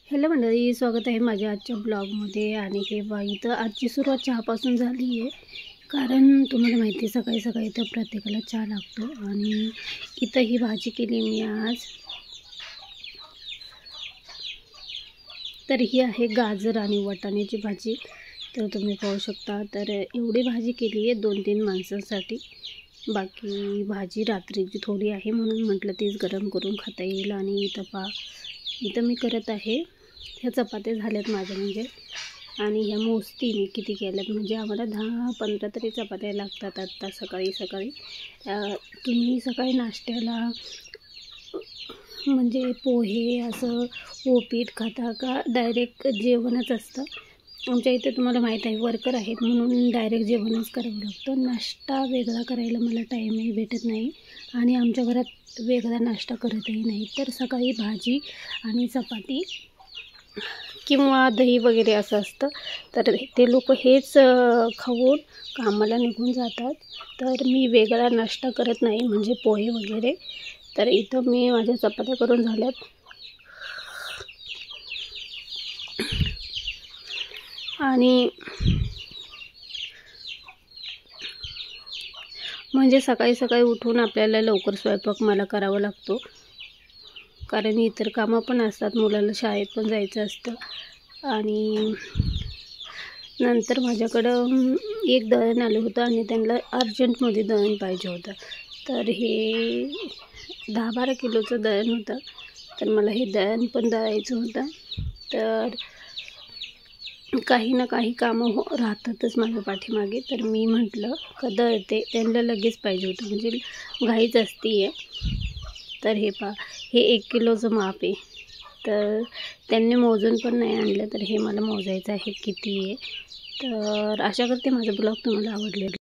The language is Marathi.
हॅलो मंडळी, स्वागत आहे माझ्या आजच्या ब्लॉगमध्ये. आणि हे बघा, इथं आजची सुरुवात चहापासून झाली आहे. कारण तुम्हाला माहिती आहे, सकाळी सकाळी तर प्रत्येकाला चहा लागतो. आणि इथं ही भाजी केली मी आज. तर ही आहे गाजर आणि वाटाण्याची भाजी. तर तुम्ही पाहू शकता. तर एवढी भाजी केली आहे 2-3 माणसांसाठी. बाकी भाजी रात्रीची थोडी आहे, म्हणून म्हटलं तीच गरम करून खाता येईल. आणि इथं मी करत आहे, ह्या चपात्या झाल्यात माझ्या म्हणजे. आणि ह्या मोजती मी किती केल्यात, म्हणजे आम्हाला 10-15 तरी चपात्या लागतात आत्ता सकाळी सकाळी. तुम्ही सकाळी नाश्त्याला म्हणजे पोहे असं उपीट खाता का डायरेक्ट जेवणच असतं? आमच्या इथे तुम्हाला माहीत आहे वर्कर आहेत, म्हणून डायरेक्ट जेवणच करावं लागतं. नाश्ता वेगळा करायला मला टाईमही भेटत नाही. आणि आमच्या घरात वेगळा नाश्ता करतही नाही. तर सकाळी भाजी आणि चपाती किंवा दही वगैरे असं असतं. तर ते लोक हेच खाऊन कामाला निघून जातात. तर मी वेगळा नाश्ता करत नाही, म्हणजे पोहे वगैरे. तर इथं मी माझ्या चपात्या करून झाल्यात. आणि म्हणजे सकाळी सकाळी उठून आपल्याला लवकर स्वयंपाक मला करावा लागतो, कारण इतर कामं पण असतात, मुलाला शाळेत पण जायचं असतं. आणि नंतर माझ्याकडं एक दळण आलं होतं आणि त्यांना अर्जंटमध्ये दळण पाहिजे होतं. तर हे 10-12 किलोचं दळण होतं. तर मला हे दळण पण दळायचं होतं. तर काही ना काही कामं राहतातच माझ्या पाठीमागे. तर मी म्हटलं का दळते, त्यांना लगेच पाहिजे होतं, म्हणजे घाईच असते आहे. तर हे हे 1 किलोचं माप आहे. तर त्यांनी मोजून पण नाही आणलं, तर हे मला मोजायचं आहे किती आहे. तर आशा करते माझा ब्लॉग तुम्हाला आवडलेला.